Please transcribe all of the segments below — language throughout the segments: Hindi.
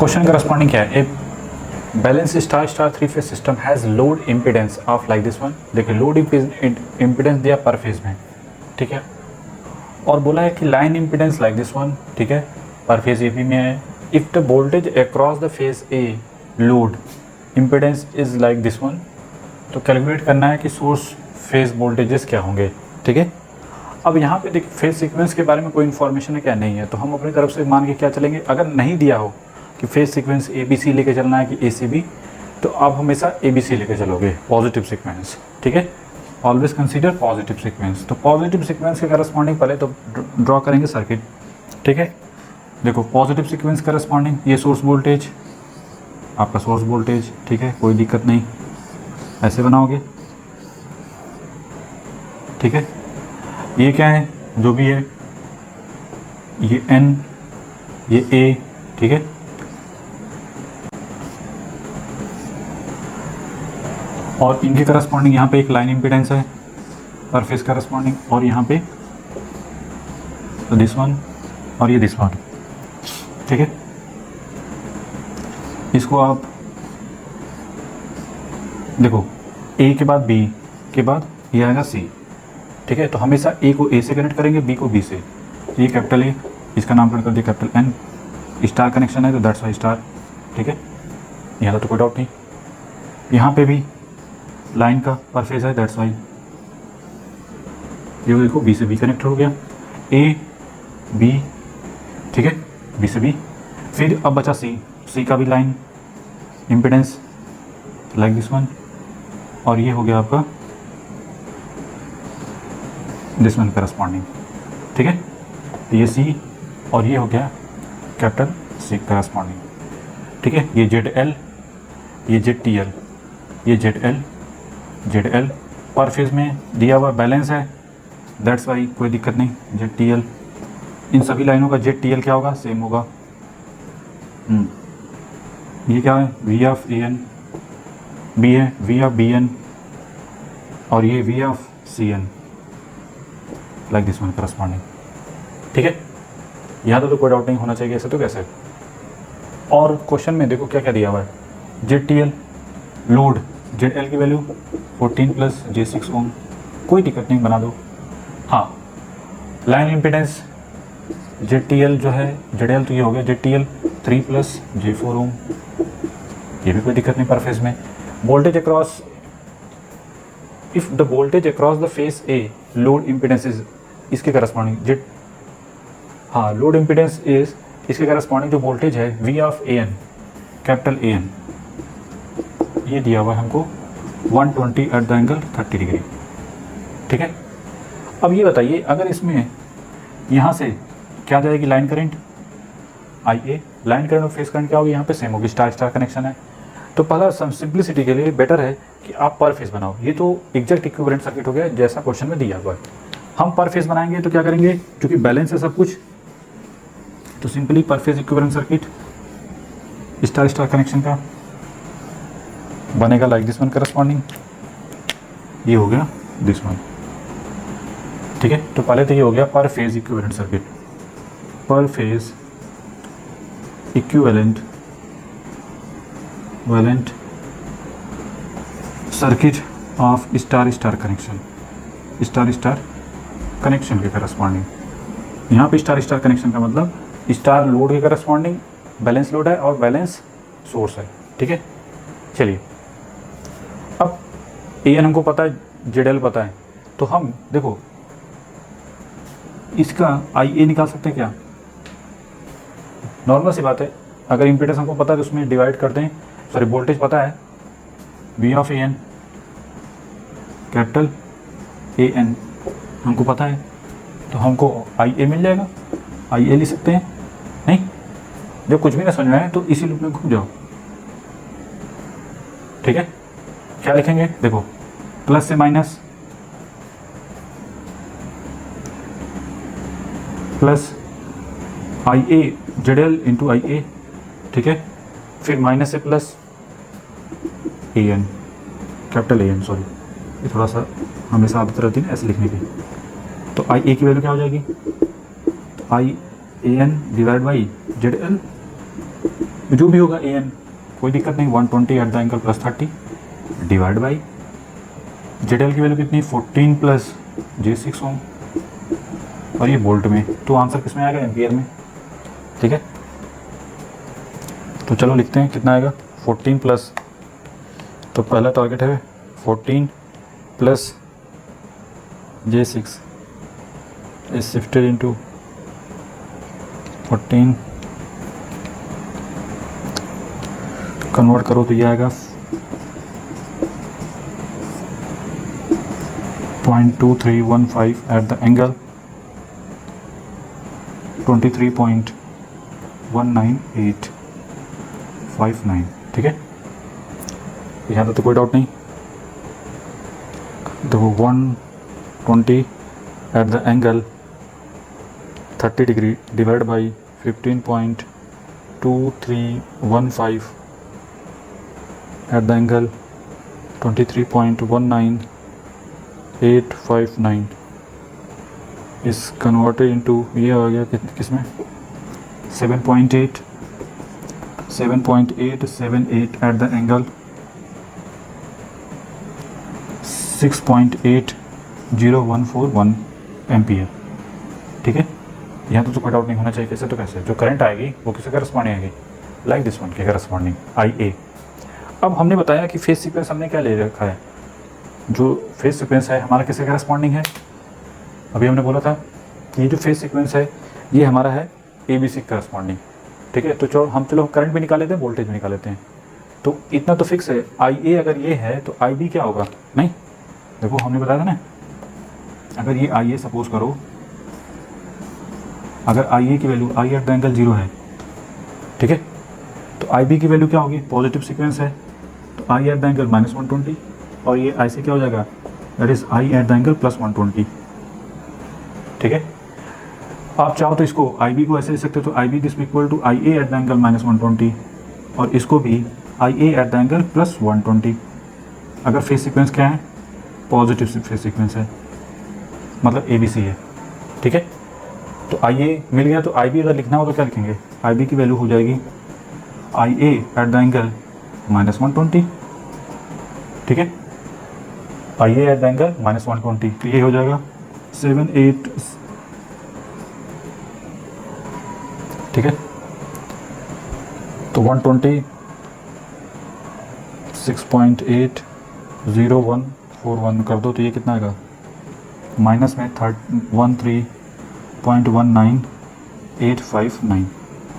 क्वेश्चन करस्पॉन्डिंग क्या है, a balance star star three phase system has load impedance of like this one. देखिए लोड इम्पिडेंस दिया पर फेज में, ठीक है, और बोला है कि line impedance like this one, ठीक है, पर फेज ए बी में है। If the voltage across the phase a load impedance is like this one, तो कैलकुलेट करना है कि सोर्स फेज वोल्टेजेस क्या होंगे, ठीक है। अब यहाँ पे देखिए फेज सीक्वेंस के बारे में कोई इन्फॉर्मेशन है क्या, नहीं है, तो हम अपनी तरफ से मान के क्या चलेंगे, अगर नहीं दिया हो कि phase sequence A B C लेके चलना है कि ए सी बी, तो आप हमेशा ए बी सी लेके चलोगे, पॉजिटिव सीक्वेंस, ठीक है, ऑलवेज कंसीडर पॉजिटिव सीक्वेंस। तो पॉजिटिव सीक्वेंस के करस्पॉन्डिंग पहले तो ड्रॉ करेंगे सर्किट, ठीक है। देखो पॉजिटिव सीक्वेंस करस्पॉन्डिंग ये सोर्स वोल्टेज, आपका सोर्स वोल्टेज, ठीक है, कोई दिक्कत नहीं, ऐसे बनाओगे, ठीक है। ये क्या है, जो भी है, ये N, ये A, ठीक है, और इनके करस्पॉन्डिंग यहाँ पे एक लाइन इम्पिडेंस है पर फेज करस्पॉन्डिंग, और यहाँ पे तो दिस वन और ये दिस वन, ठीक है। इसको आप देखो A के बाद B के बाद ये आएगा C, ठीक है, तो हमेशा A को A से कनेक्ट करेंगे, B को B से। ये कैपिटल A, इसका नामकरण कर दिया कैपिटल N, स्टार कनेक्शन है तो दैट्स वाई स्टार, ठीक है, यहाँ तो कोई डाउट नहीं। यहाँ पे भी लाइन का पर फेज है, दैट्स वाई ये देखो B से B कनेक्ट हो गया, A B, ठीक है, B से B। फिर अब बचा C का भी line impedance like this one, और ये हो गया आपका दिस वन करस्पॉन्डिंग, ठीक है, ये C और ये हो गया कैपिटल C करस्पॉन्डिंग, ठीक है। ये ZL, ये ZTL, ये ZL पर फेज में दिया हुआ बैलेंस है, दैट्स वाई कोई दिक्कत नहीं, ZTL। इन सभी लाइनों का ZTL क्या होगा, सेम होगा। ये क्या है, V ऑफ AN, B है V ऑफ BN, और ये V of CN like this one corresponding, ठीक है। यहाँ तो कोई डाउट नहीं होना चाहिए, ऐसे तो कैसे। और क्वेश्चन में देखो क्या क्या दिया हुआ है, ZTL लोड, ZL की वैल्यू 14 प्लस J6 ओम, कोई दिक्कत नहीं, बना दो। हाँ, लाइन इम्पिडेंस ZTL जो है, ZL तो ये हो गया ZTL 3 प्लस J4 ओम, ये भी कोई दिक्कत नहीं पर फेज में। Voltage across, if the voltage across the phase a load impedance is, इसके करस्पॉन्डिंग हाँ लोड इम्पिडेंस इज, इसके करस्पॉन्डिंग जो वोल्टेज है V of AN, capital AN, ये दिया हुआ है हमको 120 एट द एंगल 30 डिग्री, ठीक है। अब ये बताइए अगर इसमें यहाँ से क्या जाएगी line current IA, line current और फेस करंट क्या होगी, यहाँ पे सेम होगी, स्टार स्टार कनेक्शन है। तो पहला सिंप्लिसिटी के लिए बेटर है कि आप पर फेज बनाओ, ये तो एग्जैक्ट इक्विवेलेंट सर्किट हो गया जैसा क्वेश्चन में दिया हुआ है। हम पर फेज बनाएंगे तो क्या करेंगे, क्योंकि बैलेंस है सब कुछ, तो सिंपली पर phase equivalent circuit star star connection का बनेगा लाइक दिस वन करस्पॉन्डिंग, ये हो गया दिस वन, ठीक है। तो पहले तो ये हो गया पर फेज इक्विवेलेंट सर्किट, पर phase equivalent circuit of star star connection, star star connection के करस्पॉन्डिंग। यहाँ पे स्टार स्टार कनेक्शन का मतलब स्टार लोड के करस्पॉन्डिंग बैलेंस लोड है और बैलेंस सोर्स है, ठीक है। चलिए अब AN हमको पता है, ZL पता है, तो हम देखो इसका IA निकाल सकते हैं क्या, नॉर्मल सी बात है, अगर इम्पिडेंस हमको पता है तो उसमें डिवाइड कर दें, सॉरी वोल्टेज पता है V of AN, capital AN हमको पता है, तो हमको IA मिल जाएगा, IA लिख सकते हैं। नहीं, जब कुछ भी ना समझ में आए तो इसी लूप में घूम जाओ, ठीक है। क्या लिखेंगे, देखो प्लस से minus, plus IA ZL into IA, ठीक है, फिर माइनस से plus AN, capital AN, sorry ये थोड़ा सा हमेशा आदत रहती है ना ऐसे लिखने की। तो IA की वैल्यू क्या हो जाएगी, तो IAN डिवाइड बाई ZL जो भी होगा ए एन, कोई दिक्कत नहीं, 120 eight the angle plus 30 divide by Z L की वैल्यू कितनी, 14 प्लस J6 ओम, और ये वोल्ट में, तो आंसर किस में आएगा, एम्पियर में। ठीक है, तो चलो लिखते हैं कितना आएगा, 14 प्लस, तो पहला टारगेट है 14 plus J6 is shifted into 14, convert करो तो ये आएगा 0.2315 एट द एंगल 23.19859। ठीक है, यहाँ तो कोई डाउट नहीं। देखो 120 eight the angle 30 degree divide by 15.2315 eight the angle 23.19859 इस कन्वर्टेड इनटू, ये हो गया किसमें 7.878 एट द एंगल 6.80141 एम्पियर। ठीक है, यहाँ तो कोई डाउट नहीं होना चाहिए। कैसे तो कैसे, जो करंट आएगी वो किसके करस्पॉन्डिंग आएगी, लाइक दिस वन के करस्पॉन्डिंग आई ए। अब हमने बताया कि फेज सीक्वेंस हमने क्या ले रखा है, जो फेज सीक्वेंस है हमारा किसके करस्पॉन्डिंग है। अभी हमने बोला था कि ये जो फेज सीक्वेंस है ये हमारा है ए बी सी करस्पॉन्डिंग। ठीक है, तो चलो करंट भी निकाल लेते हैं, वोल्टेज भी निकाल लेते हैं। तो इतना तो फिक्स है, आई ए अगर ये है तो आई बी क्या होगा, नहीं देखो हमने बताया था ना, अगर ये आई ए सपोज करो, अगर आई ए की value I at the angle 0 है, ठीक है, तो आई बी की वैल्यू क्या होगी, पॉजिटिव सीक्वेंस है तो आई एट द एंगल -120, और ये आई से क्या हो जाएगा, that is I at the angle +120। ठीक है, आप चाहो तो इसको आई बी को ऐसे लिख सकते हो, तो I B this equal to I A at the angle -120, और इसको भी I A at the angle +120। अगर फेज सीक्वेंस क्या है, पॉजिटिव फेज सीक्वेंस है, मतलब ए बी सी है। ठीक है, तो आई ए मिल गया, तो आई बी अगर लिखना हो तो क्या लिखेंगे, आई बी की वैल्यू हो जाएगी I A at the angle -120। ठीक है, आई ए एट द एंगल -120, तो ये हो जाएगा 78। ठीक है, तो 120 6.80141 कर दो तो ये कितना आएगा, माइनस में 13.19859।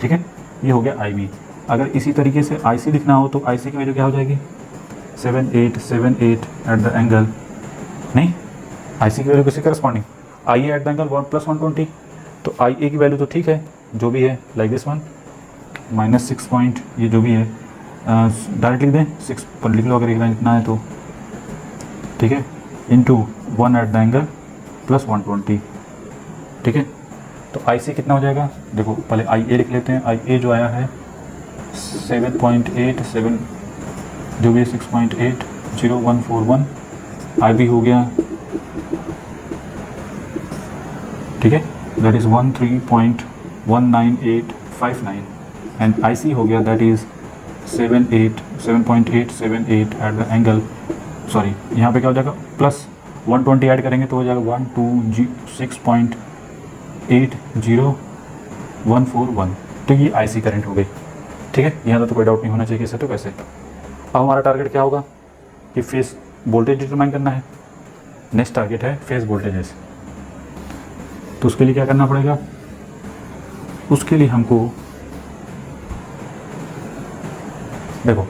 ठीक है, ये हो गया आई बी। अगर इसी तरीके से आई सी लिखना हो तो आई सी की वैल्यू क्या हो जाएगी, 7878 एट द एंगल, नहीं आई सी की वैल्यू किसी corresponding, I A at the angle 1+120, तो आई ए की वैल्यू तो ठीक है जो भी है, लाइक दिस वन -6 पॉइंट, ये जो भी है डायरेक्ट लिख दें, 6 पर लिख लो अगर इतना है तो। ठीक है, इंटू 1 एट द एंगल +120। ठीक है, तो आई सी कितना हो जाएगा, देखो पहले आई ए लिख लेते हैं। आई ए जो आया है 7.87, जो भी है 6.80141, आई बी हो गया, ठीक है, दैट इज़ 13.19859, एंड आई सी हो गया that is 7.878 eight the angle, sorry यहाँ पे क्या हो जाएगा, +120 ऐड करेंगे तो हो जाएगा 126.80141। तो ये आई सी करंट हो गई। ठीक है, यहाँ तो कोई डाउट नहीं होना चाहिए कैसे तो कैसे। अब हमारा टारगेट क्या होगा कि फेस वोल्टेज डिटरमाइन करना है। नेक्स्ट टारगेट है फेस वोल्टेजेस। तो उसके लिए क्या करना पड़ेगा, उसके लिए हमको देखो,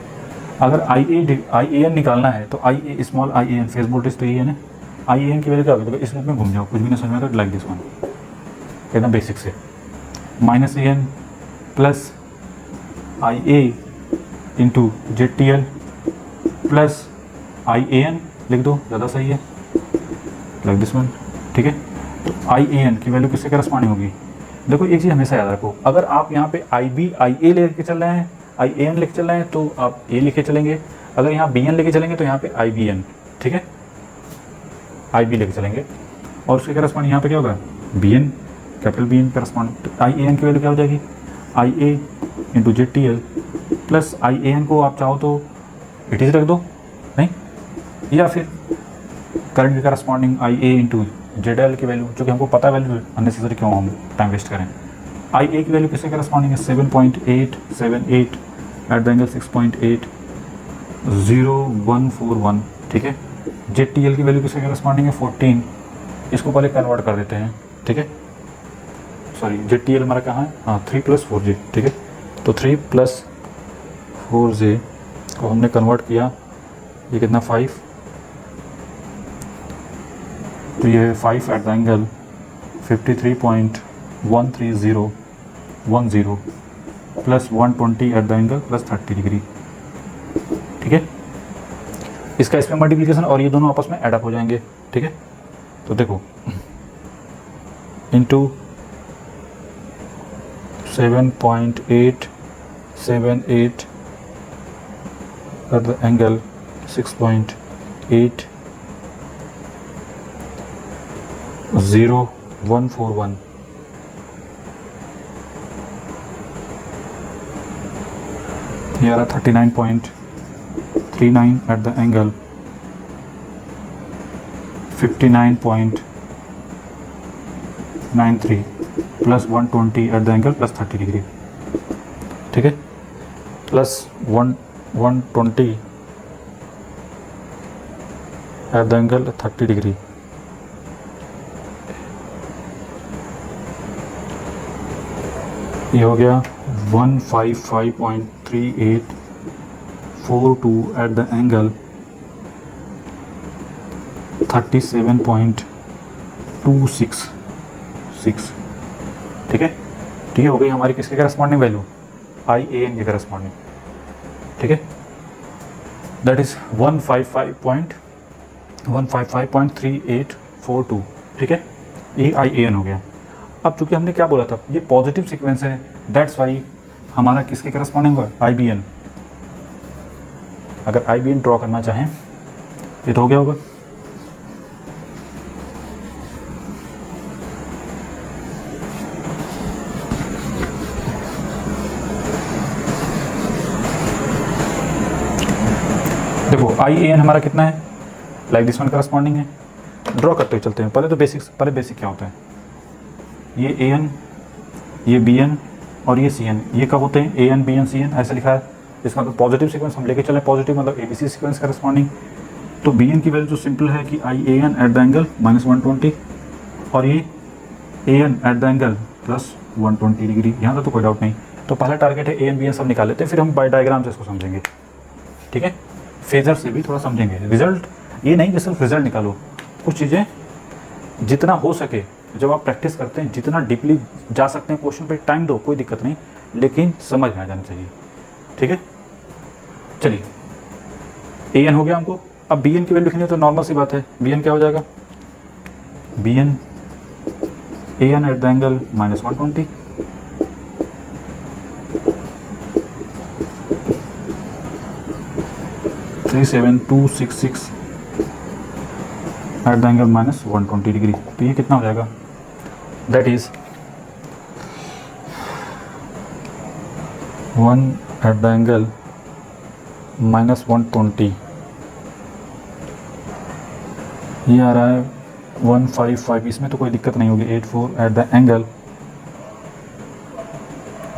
अगर आई ए एन निकालना है तो I A small I A N, phase voltage तो ये है ना, आई ए एन की वैल्यू क्या होगी, देखो इस रूप में घूम जाओ, कुछ भी ना समझ में आता, लाइक दिस वन, एकदम बेसिक से, minus A N plus I A into Z T L plus I A N लिख दो, ज़्यादा सही है, लाइक दिस वन। ठीक है, तो आई ए एन की वैल्यू किससे करस्पॉन्डिंग होगी, देखो एक चीज़ हमेशा याद रखो, अगर आप यहाँ पे आई बी आई ए लेके चल रहे हैं, आई ए एन लेके चल रहे हैं तो आप ए लिखे चलेंगे, अगर यहाँ बी एन लेके चलेंगे तो यहाँ पे आई बी एन, ठीक है, आई बी लेके चलेंगे, और उसके करस्पॉन्ड यहाँ पे क्या होगा, B N, capital B N correspond. तो आई ए एन की वैल्यू क्या हो जाएगी, I A into Z T L plus IAN को आप चाहो तो इट इज़ रख दो, नहीं, या फिर करंट के करस्पॉन्डिंग IA इंटू ZL की वैल्यू, जो कि हमको पता वैल्यू है, अननेसेसरी क्यों हम टाइम वेस्ट करें। IA की वैल्यू किसके करस्पॉन्डिंग है 7.878 एट द एंगल 6.8041, ठीक है। ZTL की वैल्यू किसके करस्पॉन्डिंग है 14, इसको पहले कन्वर्ट कर देते हैं, ठीक है। सॉरी ZTL हमारा कहाँ है, हाँ 3 + 4J, ठीक है। तो 3 + 4J को हमने कन्वर्ट किया, ये कितना 5, तो ये 5 eight the angle 53.13010 plus 120 eight the angle plus 30 degree, ठीक है। इसका इसमें मल्टीप्लिकेशन और ये दोनों आपस में ऐड अप हो जाएंगे, ठीक है। तो देखो इंटू 7.878 एट द एंगल 6.8041, ये आ रहा 39.39 eight the angle 59.93 plus 120 eight the angle plus 30 degree, ठीक है। Plus 120 eight the angle 30 degree, ये हो गया 155.3842 एट द एंगल 37.266, ठीक है। ठीक है, हो गई हमारी किसके करस्पॉन्डिंग वैल्यू, IAN के करस्पॉन्डिंग, ठीक है। दैट इज 155.3842, ठीक है। ये IAN हो गया। अब चूंकि हमने क्या बोला था, ये पॉजिटिव सीक्वेंस है, दैट्स वाई हमारा किसके करस्पॉन्डिंग हुआ, IBN। अगर IBN ड्रॉ करना चाहें ये तो हो गया होगा, देखो IAN हमारा कितना है, लाइक दिस वन करस्पॉन्डिंग है। ड्रॉ करते हुए चलते हैं, पहले तो बेसिक क्या होता है, ये AN, ये BN और ये CN, ये कब होते हैं, AN BN CN ऐसे लिखा है। इसका मतलब पॉजिटिव सीक्वेंस हम लेके चले, पॉजिटिव मतलब ABC सीक्वेंस करस्पॉन्डिंग। तो BN की वैल्यू तो सिंपल है कि IAN एट द एंगल -120 और ये AN eight the angle plus 120 degree, यहाँ तक तो कोई डाउट नहीं। तो पहला टारगेट है AN BN सब निकाल लेते हैं, फिर हम बाय डायग्राम से इसको समझेंगे, ठीक है। फेजर से भी थोड़ा समझेंगे, रिजल्ट ये नहीं कि सिर्फ रिजल्ट निकालो, कुछ चीज़ें जितना हो सके जब आप प्रैक्टिस करते हैं, जितना डीपली जा सकते हैं क्वेश्चन पे टाइम दो, कोई दिक्कत नहीं, लेकिन समझ में आ जाना चाहिए, ठीक है। चलिए AN हो गया हमको। अब BN की वैल्यू लिखनी है तो नॉर्मल सी बात है, BN क्या हो जाएगा, BN AN eight the angle -120 37266 eight the angle -120 degree. तो ये कितना हो जाएगा, that is 1 eight the angle -120, ये आ रहा है 155, इसमें तो कोई दिक्कत नहीं होगी, 84 एट द एंगल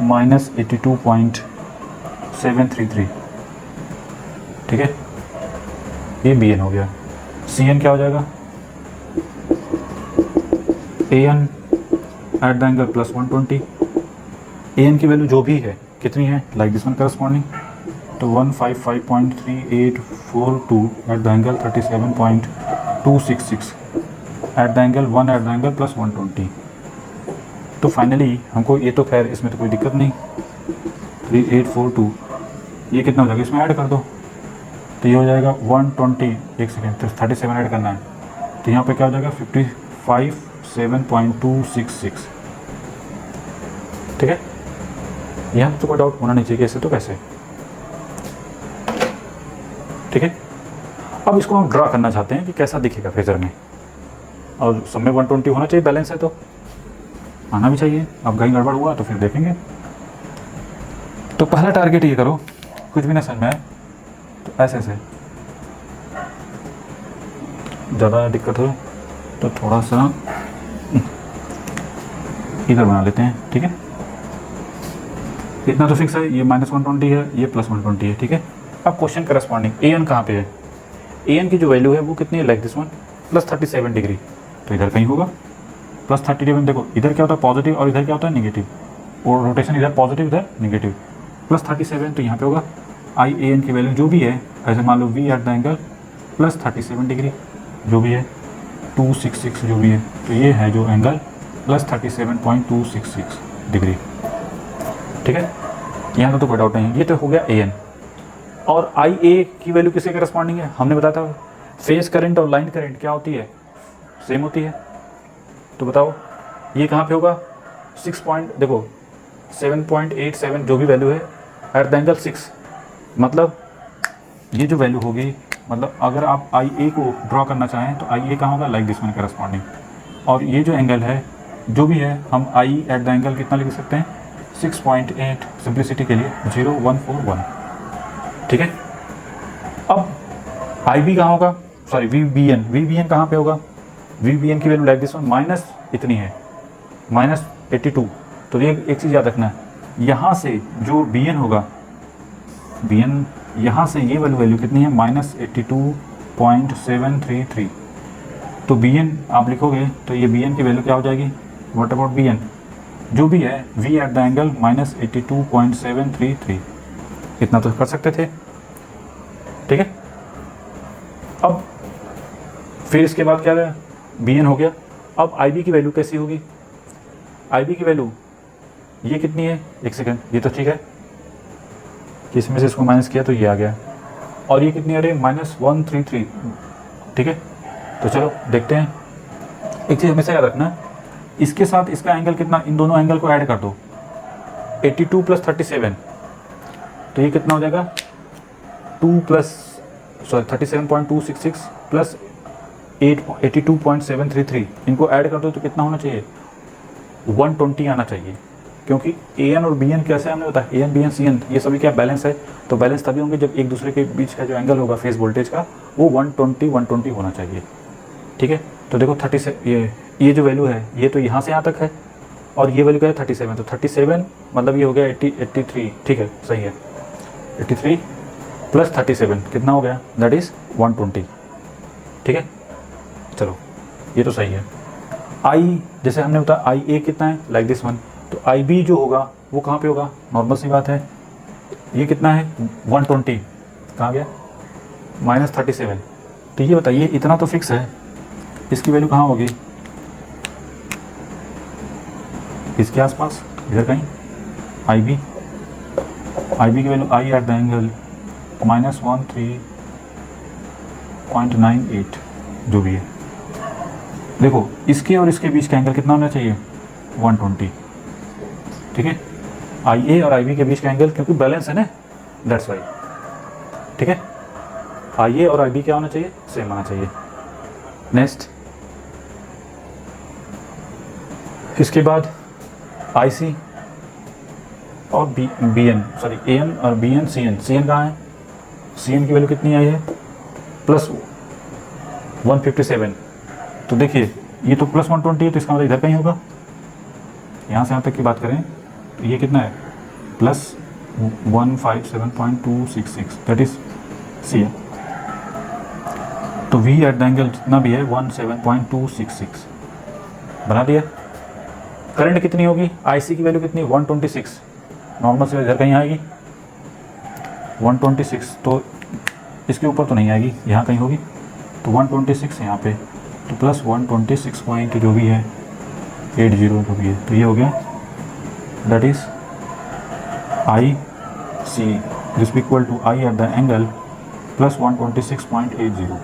-82.733, ठीक है। ये BN हो गया। CN क्या हो जाएगा, AN eight the angle plus 120, AN की वैल्यू जो भी है कितनी है, लाइक दिस वन करस्पॉन्डिंग, तो 155.3842 eight the angle 37.266 eight the angle 1 eight the angle plus 120। तो फाइनली हमको ये तो खैर इसमें तो कोई दिक्कत नहीं, 3842 ये कितना हो जाएगा, इसमें ऐड कर दो, तो ये हो जाएगा 120, एक सेकेंड, तो 37 ऐड करना है, तो यहाँ पे क्या हो जाएगा 57.266, ठीक है। यहाँ तो कोई डाउट होना नहीं चाहिए, ऐसे तो कैसे, ठीक है। अब इसको हम ड्रा करना चाहते हैं कि कैसा दिखेगा फेजर में, और सब में 120 होना चाहिए, बैलेंस है तो आना भी चाहिए। अब कहीं गड़बड़ हुआ तो फिर देखेंगे। तो पहला टारगेट ये करो कुछ भी ना समझ में आए तो ऐसे ऐसे, ज़्यादा दिक्कत हो तो थोड़ा सा इधर बना लेते हैं, ठीक है। इतना तो फिक्स है, ये -120 है, ये +120 है, ठीक है। अब क्वेश्चन करस्पॉन्डिंग ए एन कहाँ पे है, ए एन की जो वैल्यू है वो कितनी है, लाइक दिस वन, +37 डिग्री, तो इधर कहीं होगा +37। देखो इधर क्या होता है पॉजिटिव और इधर क्या होता है नेगेटिव, और रोटेशन इधर पॉजिटिव इधर नेगेटिव, +37 तो यहाँ पे होगा। आई ए एन की वैल्यू जो भी है, ऐसे मान लो V at the angle +37 degree जो भी है, 266 जो भी है, तो ये है जो एंगल +37.266 डिग्री, ठीक है। यहाँ तो कोई डाउट नहीं, ये तो हो गया ए एन। और आई ए की वैल्यू किसके करस्पॉन्डिंग है, हमने बताया था फेज करंट और लाइन करंट क्या होती है, सेम होती है। तो बताओ ये कहाँ पे होगा, 6 पॉइंट, देखो 7.87 जो भी वैल्यू है एट द एंगल 6, मतलब ये जो वैल्यू होगी, मतलब अगर आप आई ए को ड्रॉ करना चाहें तो आई ए कहाँ होगा, लाइक दिस वन करस्पॉन्डिंग। और ये जो एंगल है जो भी है, हम आई एट द एंगल कितना लिख सकते हैं, 6.8, सिंप्लिसिटी के लिए 0141, ठीक है। अब आई बी कहाँ होगा, सॉरी वी बी एन कहाँ पे होगा, वी बी एन की value like this one, minus इतनी है, -82। तो ये एक चीज़ याद रखना है, यहाँ से जो बी एन होगा, बी एन यहाँ से ये वाली वैल्यू कितनी है, -82.733। तो बी एन आप लिखोगे तो ये बी एन की वैल्यू क्या हो जाएगी, व्हाट अबाउट बी एन, जो भी है वी एट द एंगल -82.733, इतना तो कर सकते थे, ठीक है। अब फिर इसके बाद क्या है, बी एन हो गया। अब आई बी की वैल्यू कैसी होगी, आई बी की वैल्यू ये कितनी है, एक सेकेंड, ये तो ठीक है, इसमें से इसको माइनस किया तो ये आ गया, और ये कितनी आ रही है, -133, ठीक है। तो चलो देखते हैं, एक चीज़ हमेशा याद रखना, इसके साथ इसका एंगल कितना, इन दोनों एंगल को ऐड कर दो, 82 + 37, तो ये कितना हो जाएगा, 37.266 प्लस 82.733, इनको ऐड कर दो तो कितना होना चाहिए, 120 आना चाहिए, क्योंकि ए एन और बी एन कैसे हमने बताया, A N B N C N ये सभी क्या बैलेंस है, तो बैलेंस तभी होंगे जब एक दूसरे के बीच का जो एंगल होगा फेस वोल्टेज का वो 120 होना चाहिए, ठीक है। तो देखो 37, ये जो वैल्यू है ये तो यहाँ से यहाँ तक है, और ये वैल्यू क्या है 37, तो 37 मतलब ये हो गया 83, ठीक है, सही है, 83 + 37 कितना हो गया, दैट इज़ 120, ठीक है। चलो ये तो सही है। आई जैसे हमने बताया आई ए कितना है, लाइक दिस वन, तो आई बी जो होगा वो कहाँ पे होगा, नॉर्मल सी बात है, ये कितना है 120, कहाँ गया -37। तो ये बताइए इतना तो फिक्स है, इसकी वैल्यू कहाँ होगी, इसके आसपास इधर कहीं, आई बी की value I at the angle -13.98 जो भी है। देखो इसके और इसके बीच का एंगल कितना होना चाहिए, 120, ठीक है। आई ए और आई बी के बीच का एंगल क्योंकि बैलेंस है ना, दैट्स वाई, ठीक है। आई ए और आई बी क्या होना चाहिए, सेम होना चाहिए। नेक्स्ट इसके बाद आई सी और बी एन, सॉरी ए एन और बी एन, सी एन कहाँ है, सी एन की वैल्यू कितनी आई है, +157। तो देखिए ये तो +120 है, तो इसका मतलब इधर कहीं होगा, यहाँ से यहाँ तक की बात करें तो ये कितना है, +157.266, दैट इज सी एन। तो वी एट द एंगल जितना भी है 17.266 बना दिया। करंट कितनी होगी, आईसी की वैल्यू कितनी, 126, नॉर्मल से इधर कहीं आएगी 126, तो इसके ऊपर तो नहीं आएगी, यहाँ कहीं होगी, तो 126 यहाँ पे, तो +126 पॉइंट जो भी है 80 जो भी है, तो ये हो गया, that is I C this equal to I at the angle +126.80,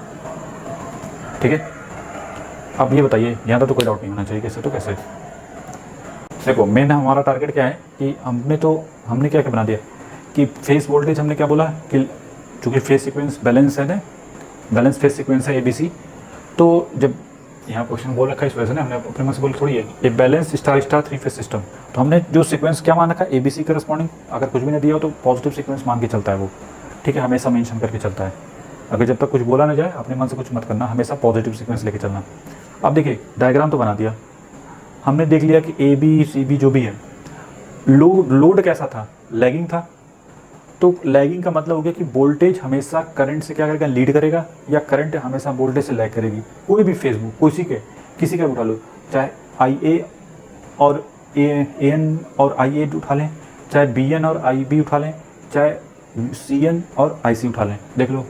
ठीक है। अब ये बताइए, यहाँ तो कोई डाउट नहीं होना चाहिए, कैसे तो कैसे। देखो मेन हमारा टारगेट क्या है कि हमने क्या क्या बना दिया कि फेस वोल्टेज हमने क्या बोला कि चूँकि फेस सीक्वेंस बैलेंस है ना, बैलेंस फेस सीक्वेंस है ABC, तो जब यहाँ क्वेश्चन बोल रखा है इस वजह से ना, हमने अपने मन से बोल थोड़ी है। A balance star star 3 phase system, तो हमने जो सीक्वेंस क्या मान रखा है, ABC करस्पॉन्डिंग, अगर कुछ भी नहीं दिया हो तो पॉजिटिव सीक्वेंस मान के चलता है वो, ठीक है, हमेशा मेंशन करके चलता है। अगर जब तक कुछ बोला ना जाए अपने मन से कुछ मत करना, हमेशा पॉजिटिव सीक्वेंस लेके चलना। अब देखिए डायग्राम तो बना दिया हमने, देख लिया कि ABCB जो भी है, लोड कैसा था, लैगिंग था। तो लैगिंग का मतलब हो गया कि वोल्टेज हमेशा करंट से क्या करेगा, लीड करेगा, या करंट हमेशा वोल्टेज से लैग करेगी। कोई भी फेज बुक किसी का उठा लो, चाहे IA और AN और IA उठा लें, चाहे BN और IB उठा लें, चाहे CN और IC उठा लें। देख लो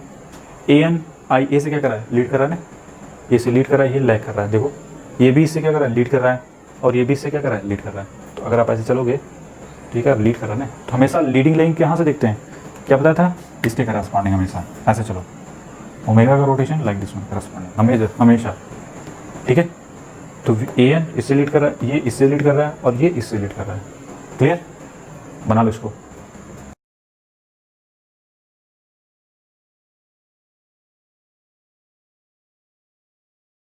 AN IA से क्या कर रहा है, लीड कर रहा है ना, ये से लीड कर रहा है, ये लैग कर रहा है। देखो ये भी इससे क्या कर रहा है, लीड कर रहा है, और ये भी इससे क्या कर रहा है, लीड कर रहा है। तो अगर आप ऐसे चलोगे, ठीक है, लीड कर रहा है ना, तो हमेशा लीडिंग लाइन कहाँ से देखते हैं, क्या बताया था, इसके करस्पॉन्डिंग हमेशा ऐसे चलो, ओमेगा का rotation like this one corresponding हमेशा, ठीक है। तो AN इससे लीड कर रहा है, ये इससे लीड कर रहा है, और ये इससे लीड कर रहा है। क्लियर, बना लो इसको।